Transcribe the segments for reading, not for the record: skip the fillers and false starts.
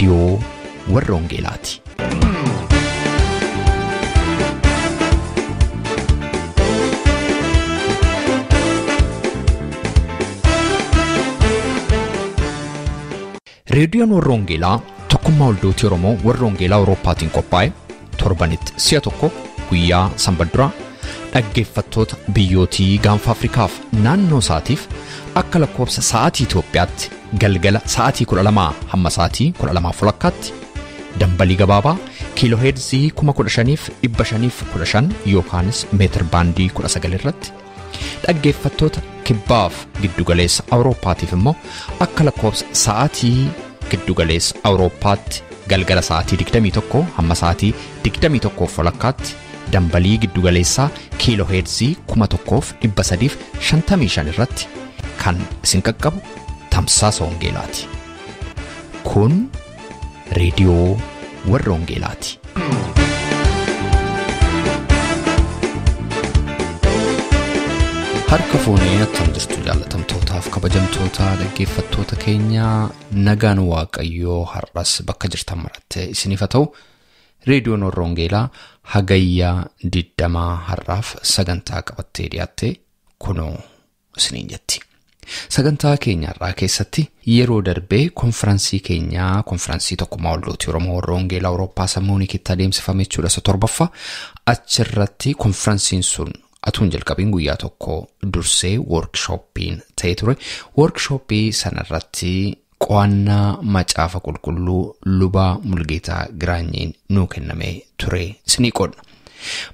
Radio warra Wangeelaati. Reediyoon warra Wangeelaa tokkummaa waldooti Oromoo warra Wangeelaa Awurooppaatiin qophaa'e torbanitti si'a tokko guyyaa Sanbadduraa dhaggeeffattoota biyyootii gaanfa Afrikaaf naannoo isaatiif akka lakkoofsa sa'aatii Itoophiyaatti galgala sa'aatii 12 hamma sa'aatii 12:00tti dambalii gabaabaa kiilooheerzii 15,515 yookaanis meetir baandii 19 irratti dhaggeeffattoota kibbaaf giddugaleessa Awurooppaatiif immoo akka lakkoofsa sa'aatii giddugaleessa Awurooppaatti galgala sa'aatii 21 hamma sa'aatii 21:00tti dambalii giddugaleessaa kiilooheerzii 1,355 irratti kan isin qaqqabu tamsaasa Wangeelaati. Kun reediyoo warra Wangeelaati. Harka fuunee attam jirtu jaalatamtootaaf kabajamtoota dhaggeeffattoota keenya nagaan Waaqayyoo har'as bakka jirtan maratte isiniif haa ta'u. Reediyoon warra Wangeelaa Hagayya 20 har'aaf sagantaa qabattee dhiyaatte kunoo isiniin jetti. Sagantaa keenya irraa keessatti yeroo darbee konfiraansii tokkummaa waldooti Oromoo warra Wangeelaa Awurooppaa Samuunikitti adeemsifame jechuudha 7ffaa achirratti konfiraansiin sun atuun jalqabiin guyyaa tokko dursee workshooppiin ta'ee ture. Workshooppii sanarratti qo'annaa macaafa qulqulluu lubaa Mulgeetaa Girangin nuu kennamee ture isinii qoodna.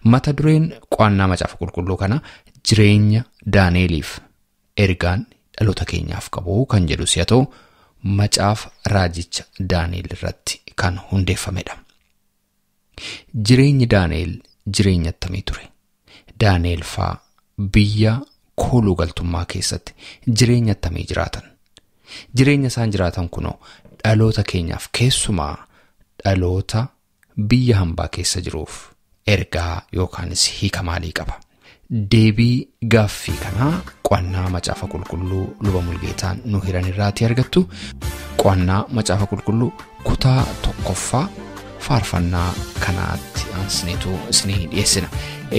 Mata dureen qo'annaa macaafa qulqulluu kana jireenya Daani'eliif ergaan dhaloota keenyaaf qabu kan jedhu si'a ta'u macaafa raajicha Daaniel irratti kan hundeeffamedha. Jireenyi Daaniel jireenya attamii ture? Daani'eelfaa biyya kooluu galtummaa keessatti jireenya attamii jiraatan? Jireenya isaan jiraatan kunoo dhaloota keenyaaf keessumaa dhaloota biyya hambaa keessa jiruuf ergaa yookaanis hiika maalii qaba? Deebii gaaffii kanaa qo'annaa macaafa qulqulluu luba Mulgeetaan nu hiran irraati argattu. Qo'annaa macaafa qulqulluu kutaa 1ffaa faarfannaa kanaatti aansineetu isinii dhiyeessina.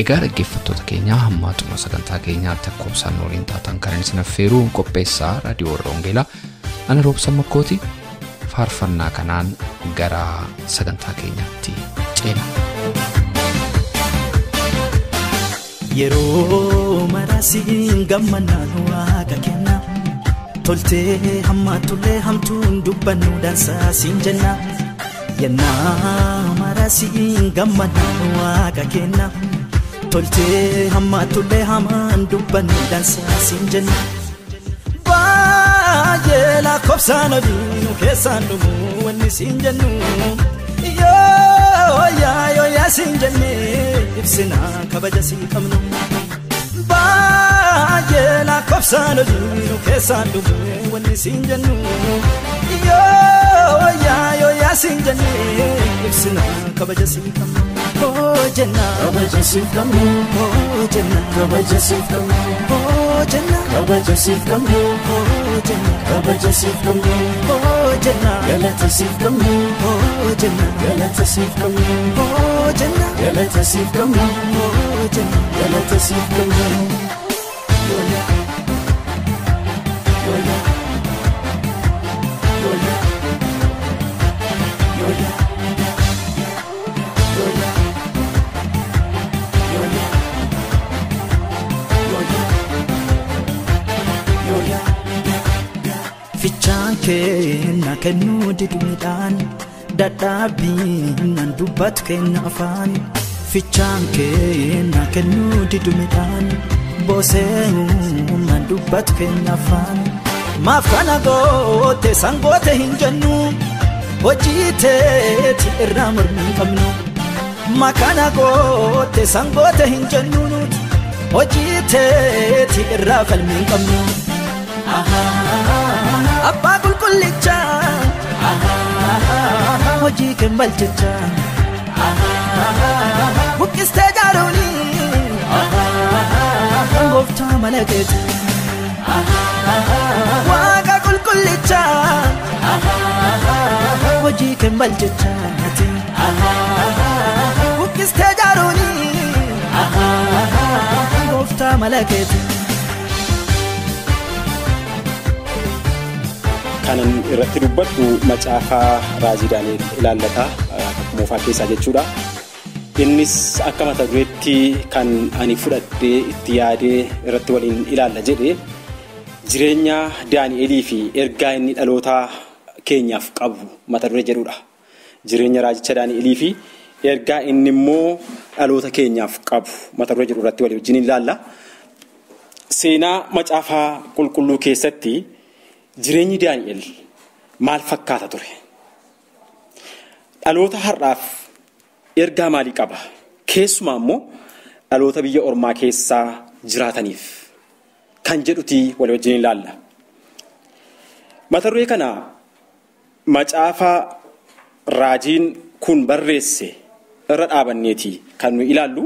Egaa dhaggeeffattoota keenyaa hamma xumura sagantaa keenyaatti akka obsaan waliin taatan kan isin affeeruu qopheessaa raadiyoo warra Wangeelaa ana Robsan Makooti. Faarfannaa kanaan gara sagantaa keenyaatti ceena. Yeroo marasiin gammanaan waaqa kenna toltee hamma tullee hamtuun dubbannu dansaa siin jenna. Yennaa marasiin gammanaan waaqa kenna toltee hamma tullee hamaan dubbannu dansaa siin jenna. Baay'ee lakkoofsaan hojii keessaan dhumuu wanni siin jennu yoo yaa siin jennee ibsina kabaja sii qabnu. Baay'ee lakkoofsaan hojii keessaan dhumuu wanni siin jennu yoo yaa siin jennee ibsina kabaja sii qabnu. Oh jenna kabaja sii qabnu. Oh jenna kabaja sii qabnu. Oh jenna kabaja sii qabnu. Oh jenna kabaja sii qabnu. Oh jenna galata sii qabnu. Oh jenna galata sii qabnu. Oh jenna galata sii qabnu. Oh jenna galata sii qabnu. Fichaan kenna kennuu didumidhaan dadhaabiin nan dubbatu kenna afaan. Fichaan kenna kennuu didumidhaan booseenuu nan dubbatu kenna afaan. Maaf kana goote sangoote hin jennu hojii teeti irraa mormii qabnu. Makana goote sangoote hin jennu nuti hojii teeti irraa falmii qabnu. Abbaa qulqullichaa hojii kee balchichaa buqqistee jaaruunii gooftaa malakeeti waaqa qulqullichaa hojii kan balchachaati buqqistee jaaruuni gooftaa malakeeti. Kanan irratti dubbadhu macaafa raajii Daani'el ilaallata moofaa keessaa jechuudha. Innis akka mata dureetti kan ani fudhadhee itti yaadee irratti waliin ilaalla jedhe jireenya Daani'elii fi ergaa inni dhaloota keenyaaf qabu mata duree jedhudha. Jireenya raajicha Daani'elii fi ergaa inni immoo dhaloota keenyaaf qabu mata duree jedhu irratti walii wajjin ilaalla. Seenaa macaafa qulqulluu keessatti jireenyi Daani'el maal fakkaata ture? Dhaloota har'aaf ergaa maalii qaba? Keessumaa immoo dhaloota biyya ormaa keessaa jiraataniif kan jedhuti walii wajjin ilaalla. Mata duree kana macaafa raajiin kun barreesse irra dhaabanneeti kan nu ilaallu.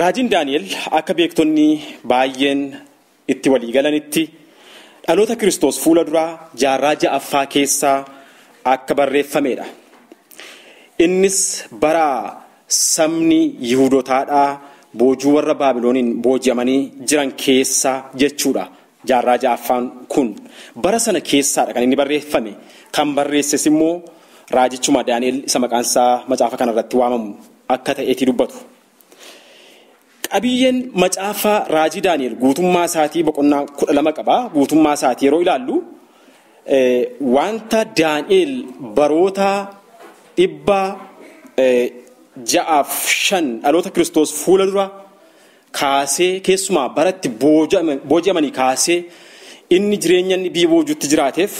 Raajiin Daani'el akka beektonni baay'een itti walii galanitti dhaloota Kiristoos fuula duraa jaarraa ja'affaa keessaa akka barreeffamedha. Innis bara sabni Yihuudootaadhaa boojuu warra Baabilooniin booji'amanii jiran keessa jechuudha. Jaarraa ja'affaan kun bara sana keessaadha kan inni barreeffame. Kan barreesses immoo raajichuma Daani'el isa maqaan isaa macaafa kanarratti waamamu akka ta'eeti dubbatu. Qabiyyeen macaafa raajii Daani'el guutummaa isaatii boqonnaa 12 qaba. Guutummaa isaatii yeroo ilaallu wanta Daani'el baroota 605 dhaloota Kiristoos fuula dura kaasee keessumaa baratti booji'amanii kaasee inni jireenya inni biyya boojuutti jiraateef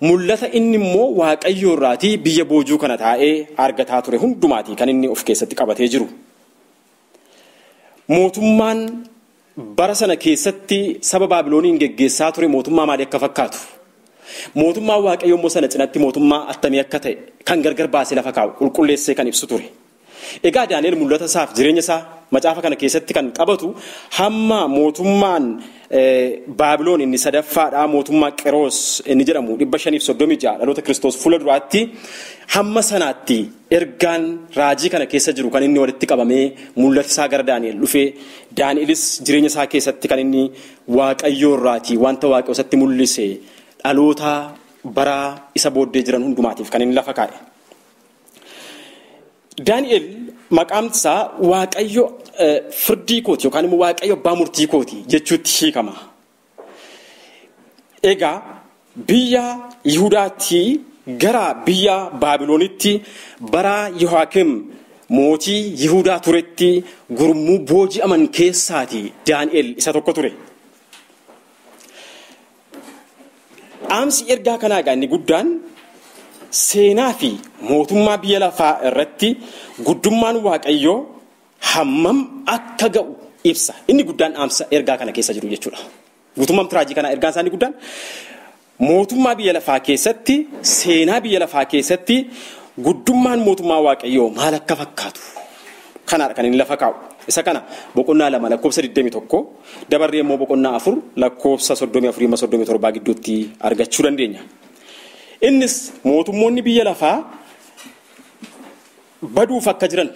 mul'ata inni immoo Waaqayyoo irraatii biyya boojuu kana taa'ee argataa ture hundumaatii kan inni of keessatti qabatee jiru. Mootummaan bara sana keessatti saba Baabilooniin geggeessaa ture mootummaa maalii akka fakkaatu? Mootummaa Waaqayyoo immoo sana cinatti mootummaa attamii akka ta'e kan gargar baasee lafa kaa'u qulqulleessee kan ibsu ture. Egaa Daani'el mul'ata isaaf jireenya isaa macaafa kana keessatti kan qabatu hamma mootummaan Baabiloon inni sadaffaadhaa mootummaa Qiroos inni jedhamu 536 dhaloota Kiristoos fuula duraatti hamma sanaatti ergaan raajii kana keessa jiru kan inni walitti qabamee mul'ata isaa gara Daani'el dhufee Daani'elis jireenya isaa keessatti kan inni Waaqayyoo irraatii wanta Waaqayyoo isatti mul'ise dhaloota bara isa booddee jiran hundumaatiif kan inni lafa kaa'e. Daani'el maqaan isaa Waaqayyo firdii kooti yookaan immoo Waaqayyo abbaa murtii kooti jechuutti hiikama. Egaa biyya Yihuudaatti gara biyya Baabiloonitti bara Yehooyaakiim mootii Yihuudaa turetti gurmuu booji'aman keessaati Daani'el isa tokko ture. Dhaamsi ergaa kanaa egaa inni guddaan seenaa fi mootummaa biyya lafaa irratti guddummaan Waaqayyoo hammam akka ga'u ibsa. Inni guddaan dhaamsa ergaa kana keessa jiru jechuudha. Guutummaan raajii kana ergaan isaanii guddaan mootummaa biyya lafaa keessatti seenaa biyya lafaa keessatti guddummaan mootummaa Waaqayyoo maal akka fakkaatu kanaadha kan inni lafa kaa'u. Isa kana boqonnaa 2 lakkoofsa 21 dabarree immoo boqonnaa 4 lakkoofsa 34-37 gidduutti argachuu dandeenya. Innis mootummoonni biyya lafaa baduuf akka jiran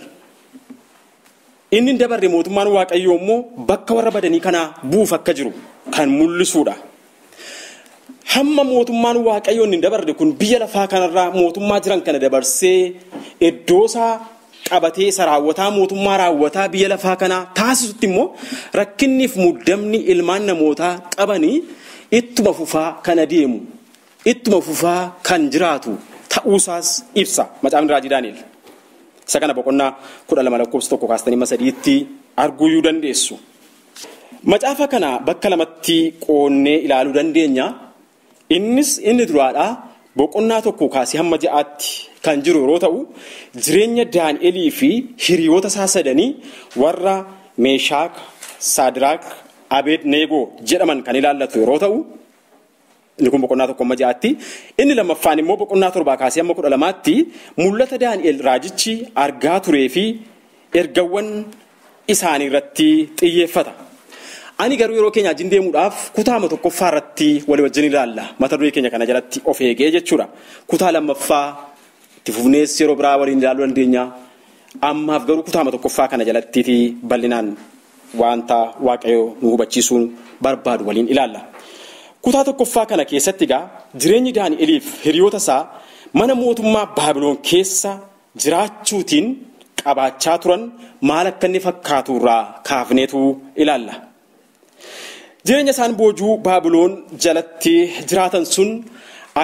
inni dabarre mootummaan Waaqayyoo immoo bakka warra badanii kanaa buuf akka jiru kan mul'isuudha. Hamma mootummaan Waaqayyoo inni dabarre kun biyya lafaa kanarraa mootummaa jiran kana dabarsee iddoosaa qabatee isa raawwataa mootummaa raawwataa biyya lafaa kanaa taasisutti immoo rakkinniif muddamni ilmaan namootaa qabanii ittuma fufaa kan adeemu. Ittuma fufaa kan jiraatu ta'uusaas ibsa macaafni raajii Daani'el. Isa kana boqonnaa 12 lakkoofsa 1 kaastanii 3tti arguu dandeessu. Macaafa kana bakka lamatti qoonnee ilaaluu dandeenya. Innis inni duraadhaa boqonnaa 1 kaasee hamma 6tti kan jiru yeroo ta'u jireenya Daani'elii fi hiriyoota isaa sadanii warra Meeshaak, Saadiraak, Abedneegoo jedhaman kan ilaallatu yeroo ta'u inni kun boqonnaa 1 inni lammaffaan immoo boqonnaa 7 kaasee hamma 12tti mul'ata Daani'el raajichi argaa turee fi ergawwan isaanii irratti xiyyeeffata. Ani garuu yeroo keenya wajjin deemuudhaaf kutaa tokkoffaa irratti walii wajjin ilaalla. Mata duree keenya kana jalatti of eegee jechuudha. Kutaa lammaffaa itti fufnees yeroo biraa waliin ilaaluu dandeenya. Ammaaf garuu kutaa tokkoffaa kana jalatti bal'inaan wanta Waaqayyoo nu hubachiisuun barbaadu waliin ilaalla. Kutaa tokkoffaa kana keessatti egaa jireenyi Daani'eliif hiriyoota isaa mana mootummaa Baabiloon keessa jiraachuutiin qabaachaa turan maal akka inni fakkaatu irraa kaafneetu ilaalla. Jireenya isaan boojuu Baabiloon jalatti jiraatan sun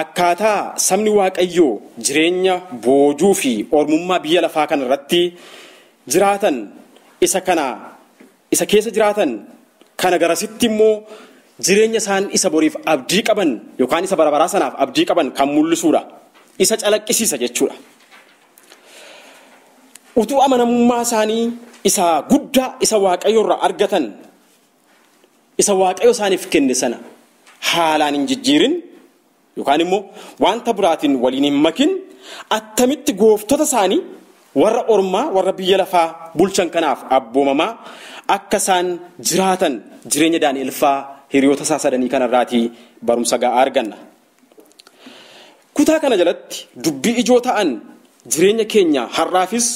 akkaataa sabni Waaqayyoo jireenya boojuu fi ormummaa biyya lafaa kana irratti jiraatan isa keessa jiraatan kana garasitti immoo jireenya isaan isa boriif abdii qaban yookaan isa barabaraa sanaaf abdii qaban kan mul'isuudha. Isa calaqqisiisa jechuudha. Utuu amanamummaa isaanii isa guddaa isa Waaqayyoo irraa argatan isa Waaqayyoo isaaniif kenne sana haalaan hin jijjiirin yookaan immoo wanta biraatiin waliin hin makin attamitti gooftota isaanii warra ormaa warra biyya lafaa bulchan kanaaf abboomamaa akka isaan jiraatan jireenya Daani'eelfaa hiriyoota isaa sadanii kanarraatii barumsa ga'aa arganna. Kutaa kana jalatti dubbii ijoo ta'an jireenya keenya har'aafis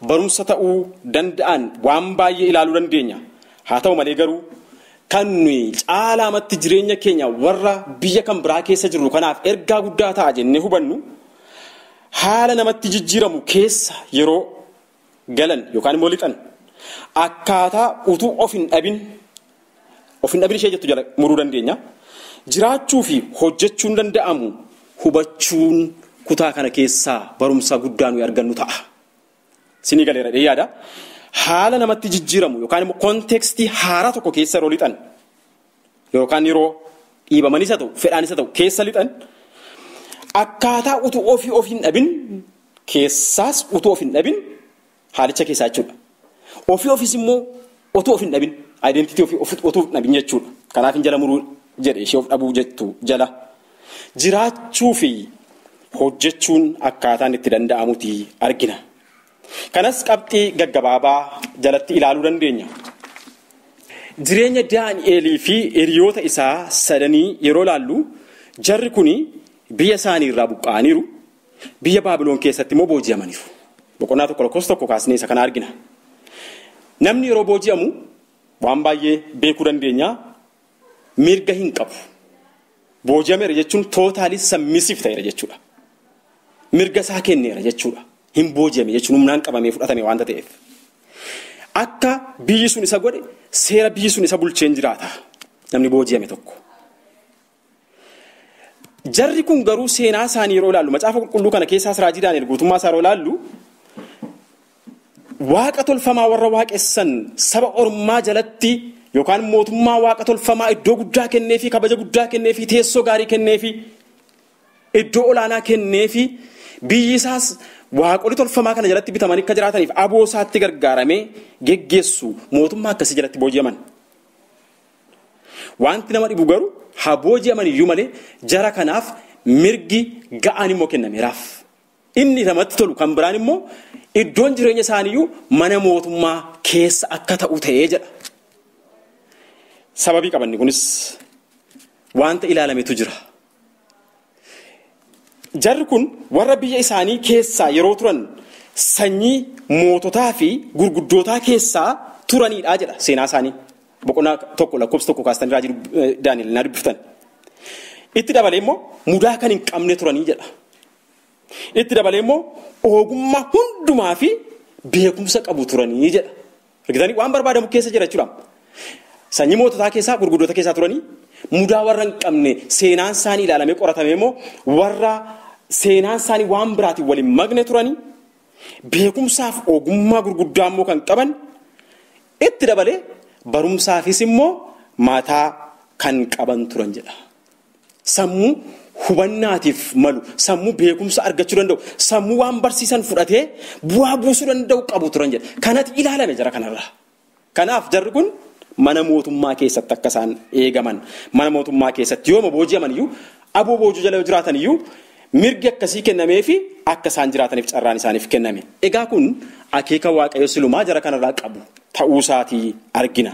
barumsa ta'uu danda'an waan baay'ee ilaaluu dandeenya. Haa ta'u malee garuu kan nuyi caalaamatti jireenya keenya warra biyya kan biraa keessa jirru kanaaf ergaa guddaa ta'a jennee hubannu haala namatti jijjiiramu keessa yeroo galan yookaan immoo lixan akkaataa utuu of hin dhabin ishee jettu jala muruu dandeenya. Jiraachuu fi hojjechuun danda'amu hubachuun kutaa kana keessaa barumsa guddaa nuyi argannu ta'a. Sinii galeera yaada. Haala namatti jijjiiramu yookaan immoo kontekstii haaraa tokko keessa yeroo lixan yookaan yeroo dhiibamanis haa ta'u fedhaanis haa ta'u keessa lixan akkaataa utuu of hin dhabin keessaas utuu of hin dhabin haalicha keessaa jechuudha. Ofis immoo utuu of hin dhabin identitii utuu hin dhabin jechuudha. Kanaaf hin jala muruu jedhe ishee of dhabuu jettu jala jiraachuu fi hojjechuun akkaataan itti danda'amuti argina. Kanas qabxii gaggabaabaa jalatti ilaaluu dandeenya. Jireenya Daani'elii fi hiriyoota isaa sadanii yeroo ilaallu jarri kuni biyya isaanii irraa buqqa'aniiru. Biyya Baabiloon keessatti immoo booji'amaniiru. Boqonnaa tokko kaasnee isa kana argina. Namni yeroo booji'amu waan baay'ee beekuu dandeenya. Mirga hin qabu. Booji'ameera jechuun tootaalii sammisiif ta'eera jechuudha. Mirga isaa kenneera jechuudha. Hin booji'ame jechuun humnaan qabamee fudhatame waanta ta'eef. Akka biyyi sun isa godhe seera biyyi sun isa bulcheen jiraata. Namni booji'ame tokko. Jarri kun garuu seenaa isaanii yeroo ilaallu macaafa qulqulluu kana keessaas raajii Daani'el guutummaa isaa yeroo ilaallu waaqa tolfamaa warra waaqessan saba ormaa jalatti yookaan mootummaa waaqa tolfamaa iddoo guddaa kenneefi kabaja guddaa kenneefi teessoo gaarii kenneefi iddoo olaanaa kenneefi biyyi isaas waaqolii tolfamaa kana jalatti bitamanii akka jiraataniif aboo isaatti gargaaramee geggeessu mootummaa akkasii jalatti booji'aman. Wanti nama dhibu garuu haa booji'aman iyyuu malee jara kanaaf mirgi ga'aan immoo kennameeraaf. Inni namatti tolu kan biraan immoo iddoon jireenya isaaniiyyuu mana mootummaa keessa akka ta'u ta'ee jedha. Sababii qabanni kunis wanta ilaalametu jira. Jarri kun warra biyya isaanii keessaa yeroo turan sanyii moototaa fi gurguddootaa keessaa turanidha jedha seenaa isaanii. Boqonnaa tokko lakkoofsa tokko kaastanii raajii Daani'el na dubbiftan. Itti dabalee immoo mudaa kan hin qabne turanii jedha. Itti dabalee immoo ogummaa hundumaa fi beekumsa qabu turanii jedha. Argitanii waan barbaadamu keessa jira jechuudha. Sanyii moototaa keessaa gurguddoota keessaa turanii mudaa warra hin qabne seenaan isaanii ilaalamee qoratamee immoo warra seenaan isaanii waan biraatiin waliin magne turanii beekumsaaf ogummaa gurguddaa immoo kan qaban itti dabalee barumsaafis immoo mataa kan qaban turan jedha. Sammuu hubannaatiif malu sammuu beekumsa argachuu danda'u sammuu waan barsiisan fudhatee bu'aa buusuu danda'u qabu turan jedha. Kanatti ilaalame jara kanarraa. Kanaaf jarri kun mana mootummaa keessatti akka isaan eegaman mana mootummaa keessatti yooma booji'aman iyyuu aboo boojuu jala jiraatan iyyuu mirgi akkasii kennamee fi akka isaan jiraataniif carraan isaaniif kenname. Egaa kun akeeka Waaqayyo silumaa jara kanarraa qabu ta'uu isaatii argina.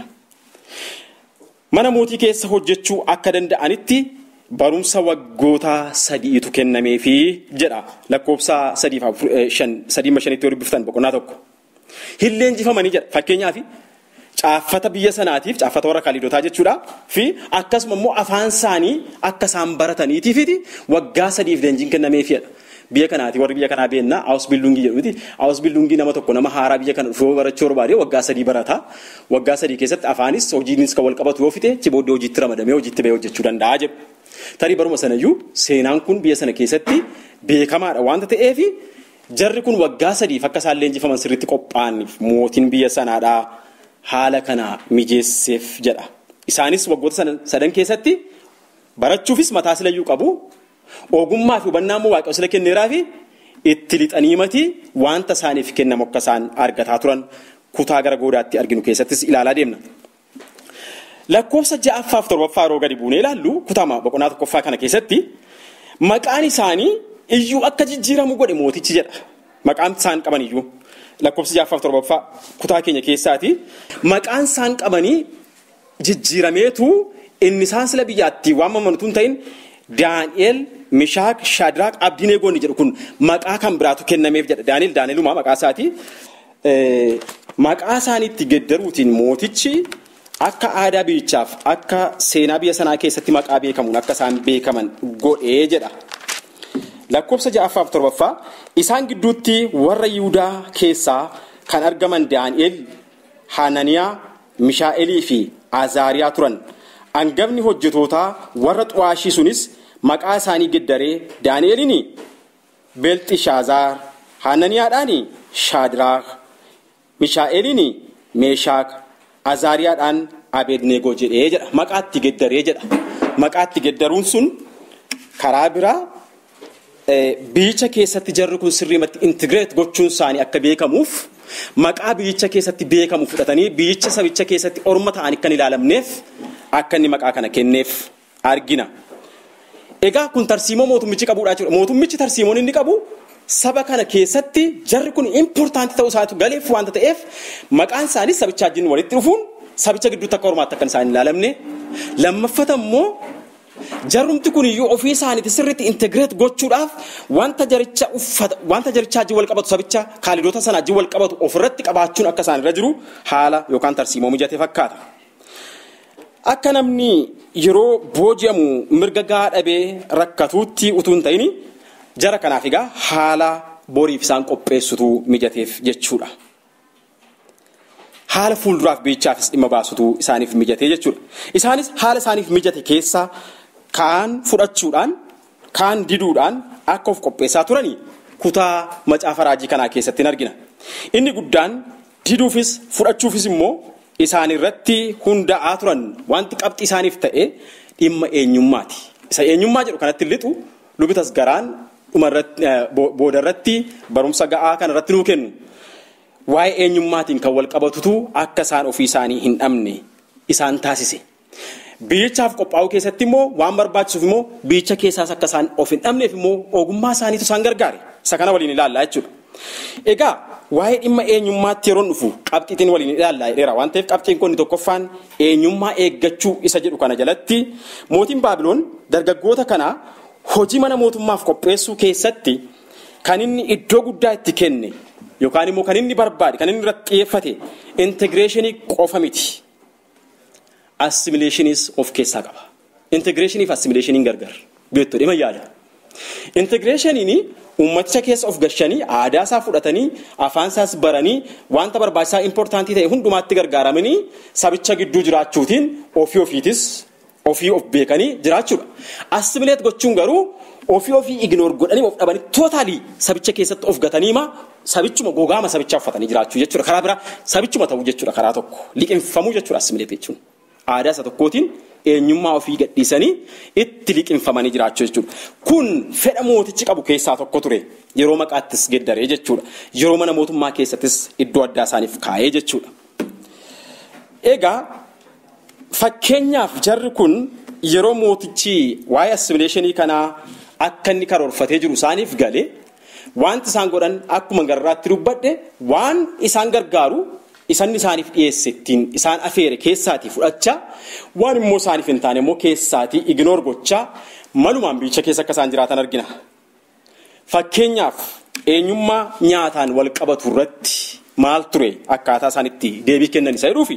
mana mootii keessa hojjechuu akka danda'anitti barumsa waggoota 3tu kennameefi jedha lakkoofsa 3:5 dubbiftan boqonnaa tokko. Hin leenjifamanii jedha fakkeenyaaf caaffata biyya sanaatiif caaffata warra Kaliidotaa jechuudha fi akkasuma immoo afaan isaanii akka isaan barataniitiifiti waggaa 3 leenjiin kennameefidha. Biyya kanaati warri biyya kanaa beennaa haawus biilduungii jedhuuti. Haawus biilduungii nama tokko nama haaraa biyya kana dhufuu barachuu barbaade waggaa 3 barata. Waggaa 3 keessatti afaanis hojiinis kan wal qabatu yoo fite booddee hojiitti ramadamee hojiitti bahee hojjechuu danda'a jedhu. Tarii baruma sanayyuu seenaan kun biyya sana keessatti beekamaadha waanta ta'eef jarri kun waggaa 3 akka isaan leenjifaman sirriitti qophaa'aniif mootiin biyya sanaadhaa haala kana mijeesseef jedha. Isaanis waggoota 3 keessatti barachuufis mataa silayyuu qabu. Ogummaa fi hubannaa immoo Waaqayyo sila kenneeraa fi itti lixanii mati wanta isaaniif kennamu akka isaan argataa turan kutaa gara goodaatti arginu keessattis ilaalaa deemna. Lakkoofsa 6ffaa fi 7ffaa yeroo gadi buunee ilaallu kutaa boqonnaa 1ffaa kana keessatti maqaan isaanii iyyuu akka jijjiiramu godhe mootichi jedha. Maqaan isaan qaban iyyuu lakkoofsa 6ffaa fi 7ffaa kutaa keenya keessaati maqaan isaan qabanii jijjiirameetu inni isaan sila biyyaatti waamamanitu hin ta'in Daaniel, Mishaak, Shadraaq, Abdineegoon jedhu kun maqaa kan biraatu kennameef jedha. Daanieluma maqaa isaati. Maqaa isaaniitti geddaruutiin mootichi akka aadaa biyyichaaf akka seenaa biyya sanaa keessatti maqaa beekamuun akka isaan beekaman godhee jedha. Lakkoofsa 6ffaa fi 7ffaa isaan gidduutti warra Yihudaa keessaa kan argaman Daaniel, Hananiyaa, Mishaa'elii fi Azaariyaa turan. Hangafni hojjetootaa warra xu'aashii sunis maqaa isaanii geddaree Daani'eliin Beelxishaazaar, Hananiyaadhaan Shaadraaq, Mishaa'eliin Meeshaak, Azaariyaadhaan Abedneegoo jedhee jedha. Maqaatti geddaree jedha. Maqaatti geddaruun sun karaa biraa biyyicha keessatti jarri kun sirriimatti intigireet gochuun isaanii akka beekamuuf maqaa biyyicha keessatti beekamu fudhatanii biyyicha sabicha keessatti orma ta'anii kan ilaalamneef akka inni maqaa kana kenneef argina. Egaa kun tarsiimoo mootummichi qabuudhaa jechuudha. Mootummichi tarsiimoon inni qabu saba kana keessatti jarri kun impoortaantii ta'uu isaatu galeef waanta ta'eef maqaan isaanii sabicha wajjin walitti dhufuun sabicha gidduutti akka ormaatti akka isaan ilaalamne lammaffata immoo jarrumti kun iyyuu ofii isaaniitti sirriitti intigireet gochuudhaaf wanta jarichaa wajjin wal qabatu sabicha kaalidoota sana wajjin wal qabatu ofirratti qabaachuun akka isaan irra jiru haala yookaan tarsiimoo mijatee fakkaata. Akka namni yeroo booji'amu mirga gahaa dhabee rakkatuutti utuu hin ta'in jara kanaaf egaa haala boriif isaan qopheessutu mijateef jechuudha. Haala fuulduraaf biyyichaafis dhimma baasutu isaaniif mijatee jechuudha. Isaanis haala isaaniif mijate keessa kaan fudhachuudhaan kaan diduudhaan akka of qopheessaa turanii kutaa macaafa raajii kanaa keessatti argina. Inni guddaan diduufis fudhachuufis immoo isaan irratti hunda'aa turan wanti qabxii isaaniif ta'e dhimma eenyummaati. Isa eenyummaa jedhu kanatti lixu lubitas garaan boodarratti barumsa ga'aa kanarratti nuu kennu. Waa'ee eenyummaatiin kan wal qabatutu akka isaan ofii isaanii hin dhabne isaan taasise. Biyyichaaf qophaa'uu keessatti immoo waan barbaachisuuf immoo biyyicha keessaas akka isaan of hin dhabneef immoo ogummaa isaaniitu isaan gargaare. Isa kana waliin ilaallaa jechuudha. Egaa waa'ee dhimma eenyummaatti yeroo dhufu qabxiitiin waliin ilaallaa jedheera waan ta'eef qabxiin kun tokkoffaan eenyummaa eeggachuu isa jedhu kana jalatti mootiin Baabiloon dargaggoota kana hojii mana mootummaaf qopheessuu keessatti kan inni iddoo guddaa itti kenne yookaan immoo kan inni barbaade kan inni irratti xiyyeeffate integreeshinii qofa miti. Assimileeshiniis of keessaa qaba. Integreeshinii fi assimileeshiniin gargar beektu dhimma yaada. Integreeshiniin ummaticha keessa of gashanii aadaa isaa fudhatanii afaan isaas baranii wanta barbaachisaa impoortaantii ta'e hundumaatti gargaaramanii sabicha gidduu jiraachuutiin ofiitis ofii of beekanii jiraachuudha. Assimileet gochuun garuu ofii ignoor godhanii of dhabanii tootaalii sabicha keessatti of gataniima sabichuma gogaama sabichaa uffatanii jiraachuu jechuudha. Karaa biraa sabichuma ta'uu jechuudha karaa tokko liqinfamuu jechuudha assimileet jechuun. Aadaa isa tokkootiin eenyummaa ofii gadhiisanii itti liqinfamanii jiraachuu jechuudha. Kun fedha mootichi qabu keessaa tokko ture. Yeroo maqaattis geddaree jechuudha. Yeroo mana mootummaa keessattis iddoo addaa isaaniif kaa'ee jechuudha. Egaa fakkeenyaaf jarri kun yeroo mootichi waa'ee assimileeshinii kanaa akka inni karoorfatee jiru isaaniif galee wanti isaan godhan akkuma garraatti dubbadhe waan isaan gargaaru isaan isaaniif dhiyeessettiin isaan afeere keessaatii fudhachaa waan immoo isaaniif hin taane immoo keessaatii ignoor gochaa malumaan biyyicha keessa akka isaan jiraatan argina. Fakkeenyaaf eenyummaa nyaataan wal qabatu irratti maal ture akkaataa isaanitti deebii kennan isa jedhuufi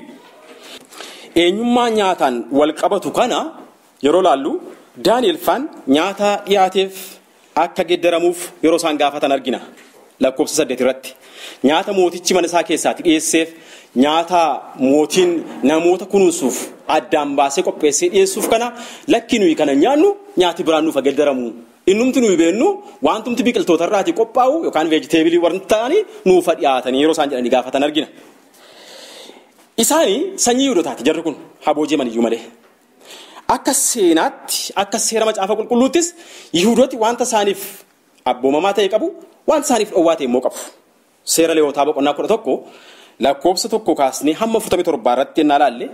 eenyummaa nyaataan wal qabatu kana yeroo laallu Daani'eelfaan nyaata dhiyaateef akka geeddaramuuf yeroo isaan gaafatan argina. Lakkoofsa 8 irratti nyaata mootichi mana isaa keessatti dhiyeesseef nyaata mootiin namoota kunuunsuuf addaan baasee qopheessee dhiyeessuuf kana lakki nuyi kana nyaannu nyaati biraan nuuf geeddaramu innumti nuyi beennu wantumti biqiltoota irraatii qophaa'u yookaan veejiteebilii warra ta'anii nuuf dhiyaatanii yeroo isaan jedhanii gaafatan argina. Isaanii sanyii Yihuudootaati jarri kun haboojeman iyyuu malee. Akka seenaatti akka seera macaafa qulqulluuttis Yihuudooti wanta isaaniif abboomamaa ta'e qabu wanta isaaniif dhowwaa ta'e immoo qabu. Seera Lewwotaa boqonnaa 11 lakkoofsa 1 kaasnee hamma 47 irratti yennaa laalle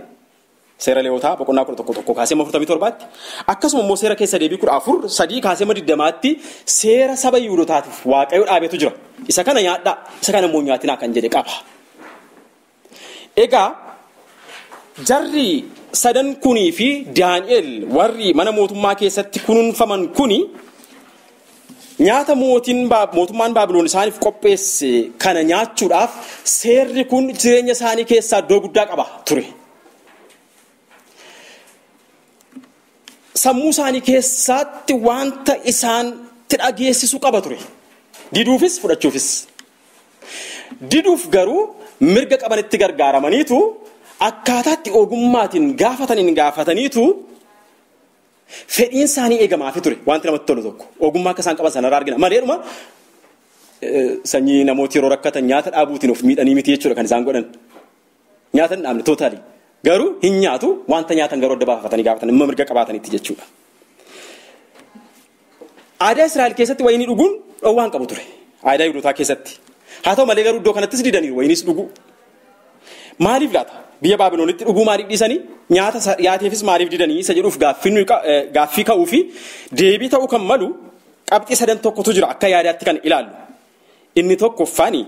seera Lewwotaa boqonnaa 11 kaasee hamma 47tti akkasuma immoo seera keessa deebii 14 3 kaasee hamma 20tti seera saba Yihuudootaatiif Waaqayyo dhaabetu jira. Isa kana nyaadhaa isa kana immoo nyaatinaa kan jedhe qaba. Egaa jarri sadan kunii fi Daani'el warri mana mootummaa keessatti kunuunfaman kuni nyaata mootummaan Baabiloon isaaniif qopheesse kana nyaachuudhaaf seerri kun jireenya isaanii keessaa iddoo guddaa qaba ture. Sammuu isaanii keessatti wanta isaanitti dhageessisu qaba ture. Diduufis fudhachuufis. Diduuf garuu mirga qabanitti gargaaramaniitu akkaataatti ogummaatiin gaafataniitu fedhiin isaanii eegamaafi ture wanti namatti tolu tokko ogummaa akka isaan qaban sanarraa argina maleedhuma sanyii namooti yeroo rakkatan nyaata dhaabuutiin of miidhanii miti jechuudha kan isaan godhan nyaata hin dhaabne tootaalii garuu hin nyaatu wanta nyaatan garuu adda baafatanii gaafatan immoo mirga qabaatanitti jechuudha. Aadaa Israa'el keessatti wayinii dhuguun dhowwaan qabu ture aadaa Yihuudootaa keessatti haa ta'u malee garuu iddoo kanattis didaniiru wayiniis dhuguu maaliif laata? Biyya Baabiloonitti dhuguu maaliif dhiisanii nyaata dhiyaateefis maaliif didanii isa jedhuuf gaaffii ka'uu fi deebii ta'uu kan malu qabxii sadan tokkotu jira akka yaadaatti kan ilaallu. Inni tokkoffaani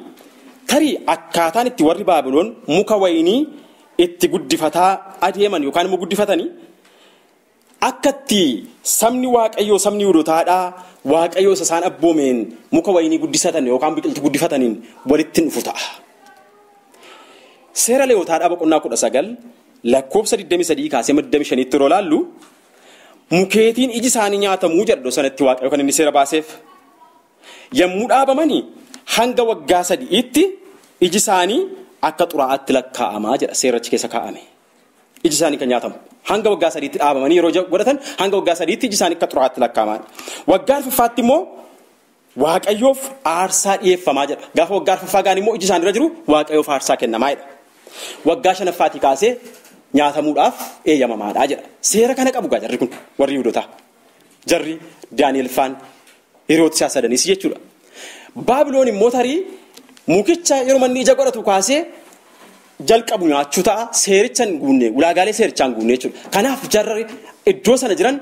tarii akkaataan itti warri Baabiloon muka wayinii itti guddifataa adeeman yookaan immoo guddifatanii akka itti sabni Waaqayyoo sabni Yihuudootaadhaa Waaqayyoo isa isaan abboomeen muka wayinii guddisatan yookaan biqiltuu guddifataniin walitti dhufu ta'a. Seera Lewwotaa boqonnaa 19 lakkoofsa 23 kaasee 25tti yeroo laallu mukeetiin iji isaanii nyaatamuu jedhu sanatti Waaqayyo kan inni seera baaseef yommuu dhaabamanii hanga waggaa 3tti iji isaanii akka xuraa'aatti lakkaa'amaa jedha seerachi keessa kaa'ame. Iji isaanii kan nyaatamu hanga waggaa 3tti dhaabamanii yeroo godhatan hanga waggaa 3tti iji isaanii akka xuraa'aatti lakkaa'amaa. Waggaa 4ffaatti immoo Waaqayyoof aarsaa dhiyeeffamaa jedha. Gaafa waggaa 4ffaa gaan immoo iji isaanii irra jiru Waaqayyoof aarsaa kennamaa jedha. Waggaa 5ffaatti kaasee nyaatamuudhaaf eeyyamamaadha jedha. Seera kana qabu gaa jarri kun warri Yihuudootaa. Jarri Daani'eelfaan hiriyoota isaa sadanis jechuudha. Baabiloon immoo tarii mukicha yeroo manni ija godhatu kaasee jalqabu nyaachuu ta'a seericha hin guunne ulaagaalee seerichaa hin guunne jechuudha. Kanaaf jarri iddoo sana jiran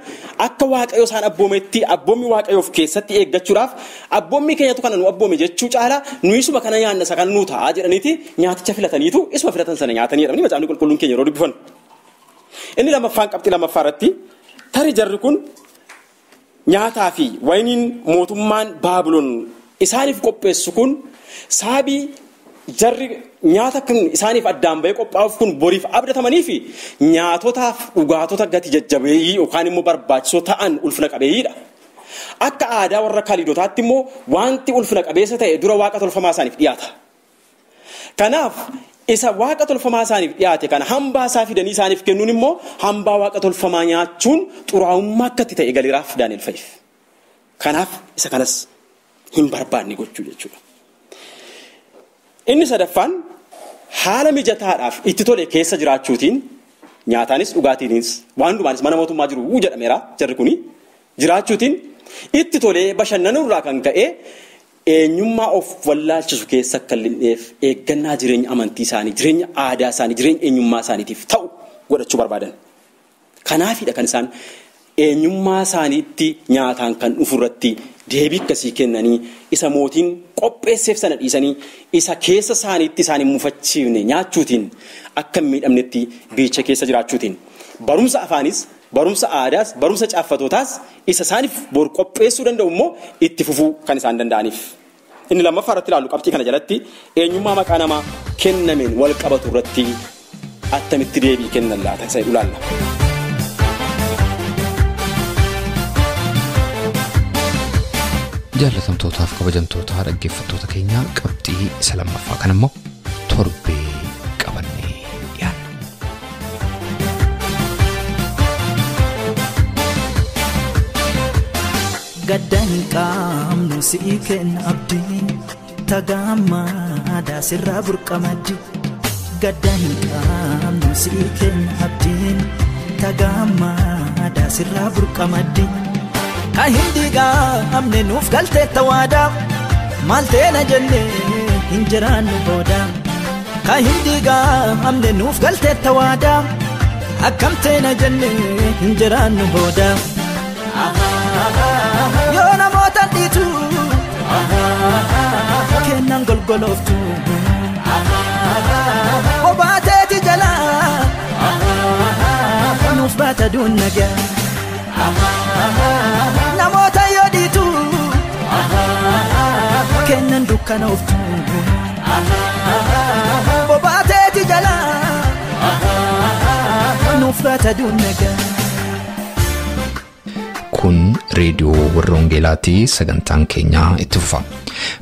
akka Waaqayyoo isaan abboometti abboommi Waaqayyoof keessatti eeggachuudhaaf abboommi keenyatu kana nu abboome jechuu caalaa nuyi isuma kana nyaanna isa kan nu ta'a jedhaniiti nyaaticha filataniitu isuma filatan sana nyaatanii jedhamanii macaafni qulqulluun keenya yeroo dubbifannu. Inni lammaffaan qabxii lammaffaa irratti tarii jarri kun nyaataa fi wayiniin mootummaan Baabiloon isaaniif qopheessu kun saabii jarri nyaata kan isaaniif addaan bahee qophaa'uuf kun boriif abdatamanii fi nyaatotaaf dhugaatota gati jajjabeeyyii yookaan immoo barbaachisoo ta'an ulfina qabeeyyiidha. Akka aadaa warra Kaliidotaatti immoo wanti ulfina qabeessa ta'e dura waaqa tolfamaa isaaniif dhiyaata. Kanaaf isa waaqa tolfamaa isaaniif dhiyaate kana hambaa isaa fidanii isaaniif kennuun immoo hambaa waaqa tolfamaa nyaachuun xuraa'ummaa akkatti ta'e galiiraaf Daani'el fa'iif. Kanaaf isa kanas hin barbaanne gochuu jechuudha. Inni sadaffaan haala mijataadhaaf itti tole keessa jiraachuutiin nyaataanis dhugaatiinis waan hundumaanis mana mootummaa jiru jedhameera jarri kuni jiraachuutiin itti tolee bashannanurraa kan ka'e eenyummaa of wallaalchisu keessa akka lindheef eeggannaa jireenya amantii isaanii jireenya aadaa isaanii jireenya eenyummaa isaaniitiif ta'u godhachuu barbaadan. Kanaafidha kan isaan eenyummaa isaaniitti nyaataan kan dhufu irratti deebii akkasii kennanii isa mootiin qopheesseef sana dhiisanii isa keessa isaaniitti isaan mufachiifne nyaachuutiin akka miidhamnetti biicha keessa jiraachuutiin barumsa afaanis barumsa aadaas barumsa caaffatootaas isa isaaniif bor qopheessuu danda'u immoo itti fufuu kan isaan danda'aniif. Inni lammaffaa irratti ilaallu qabxii kana jalatti eenyummaa maqaa namaa kennameen wal qabatu irratti attamitti deebii kennan laata isa ilaalla. Jaalatamtootaaf kabajamtoota dhaggeeffattoota keenya qabxii isa lammaffaa kan immoo torbee qabannee dhiyaanna. Gaddaan qaamnu si'i kenna abdii tagaammaadhaa sirraa burqamaddi. Gaddaan qaamnu si'i kenna abdii tagaammaadhaa sirraa burqamaddi. Kahindigaa amne nuuf galtee tawaadaa maal teena jennee hin jiraannu booda. Kahindigaa amne nuuf galtee tawaadaa akkam teena jennee hin jiraannu booda. Yoo namoota dhiitu kennan golgolooftu obaateeti jalaa nuuf baata duunnagaa. Namoota yoo dhiitu kennan dukkanooftu obaateeti jalaa nuuf baata duunnagaa. Kun reediyoo Warra Wangeelaatii sagantaan keenyaa itti fufa.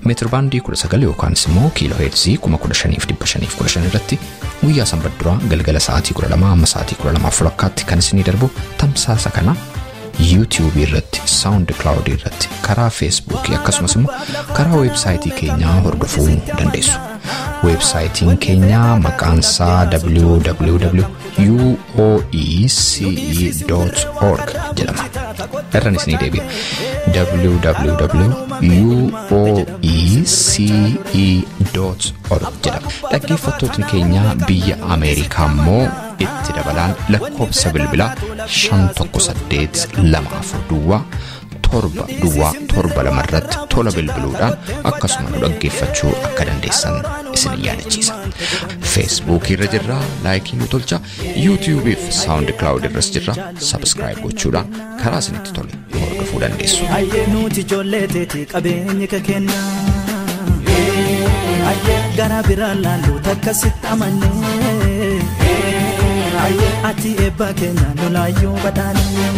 Meetir baandii 19 yookaan immoo kiiloo heerzii 15,515 irratti guyyaa sanbadduraa galgala sa'aatii 12 amma sa'aatii 12:00 kan isinii darbu tamsaasa kana YouTube irratti, SoundCloud irratti, karaa Facebook akkasumas immoo karaa websaayitii keenyaa hordofuu dandeessu. Websaayitiin keenyaa maqaansaa www.uoece.org jedhama. Irraan isinii deebi'a. www.uoece.org jedhama. Dhaggeeffattootni keenya biyya Ameerikaa immoo itti dabalaan lakkoofsa bilbilaa 51324 irratti tola bilbiluudhaan akkasuma nu dhaggeeffachuu akka dandeessan isin yaadachiisa. Facebook irra jirra, laayikii nu tolcha, YouTube fi SoundCloud irras jirra, subscribe gochuudhaan karaa isinitti tole nu hordofuu dandeessu. Ayyee nuti ijoollee teeti qabeenyi kenna. Gara biraan laaluu takka sitti amannee. Ati eebba keenya lolaayyuu badhaanee.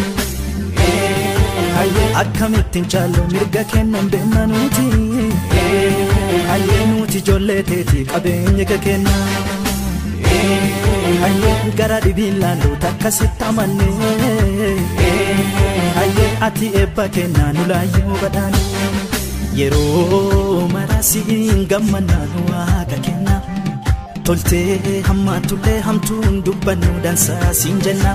Akkamittiin caaluu mirga kennan beekna nuti. Nuti ijoollee teeti qabeenyi kenna. Gara dhibiin laaluu takka sitti amannee. Ati eebba keenya lolaayyuu badhaanee. Yeroo marasiin gammannaa waaqa kenna. Toltee hammaatullee hamtuun dubbannu dansaa siin jenna.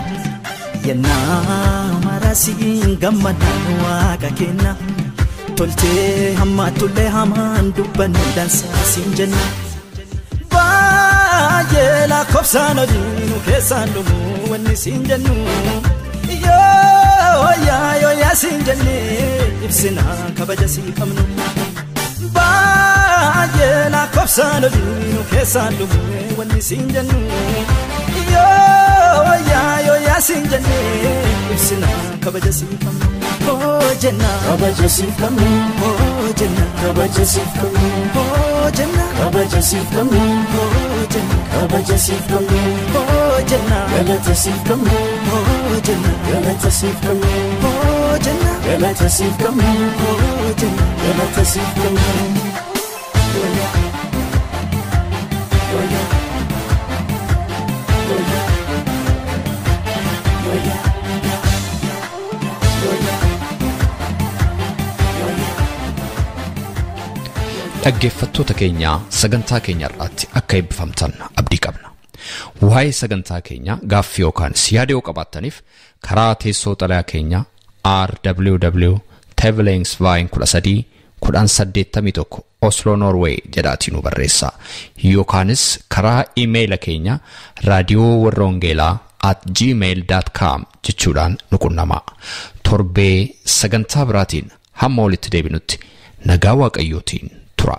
Yennaa marasiin gammannaa waaqa kenna. Toltee hammaatullee hamaan dubbannu dansaa siin jenna. Baay'ee lakkoofsaan hojii keessaan dhumu wanni siin jennu. Yoo yaa siin jennee ibsina kabaja sii qabnu. Baay'ee lakkoofsaan hojii keessaan dhumu wanni siin jennu. Yoo yaa siin jennee ibsina kabaja sii qabnu. Jenna kabaja sii qabnu. Jenna kabaja sii qabnu. Jenna kabaja sii qabnu. Jenna kabaja sii qabnu. Jenna galata sii qabnu. Jenna galata sii qabnu. Jenna galata sii qabnu. Jenna galata sii qabnu. Dhaggeeffattoota keenya sagantaa keenya irratti akka eebbifamtan abdii qabna. Waa'ee sagantaa keenya gaaffii yookaan yaada yoo qabaattaniif karaa teessoo xalayaa keenya rwv@13 Oslo Norway jedhaatiin nu barreessaa yookaanis karaa iimeeyila keenya radiowarrawangeelaa@gmail.com jechuudhaan nu qunnamaa. Torbee sagantaa biraatiin hamma walitti deebinutti nagaa waaqayyootiin tura.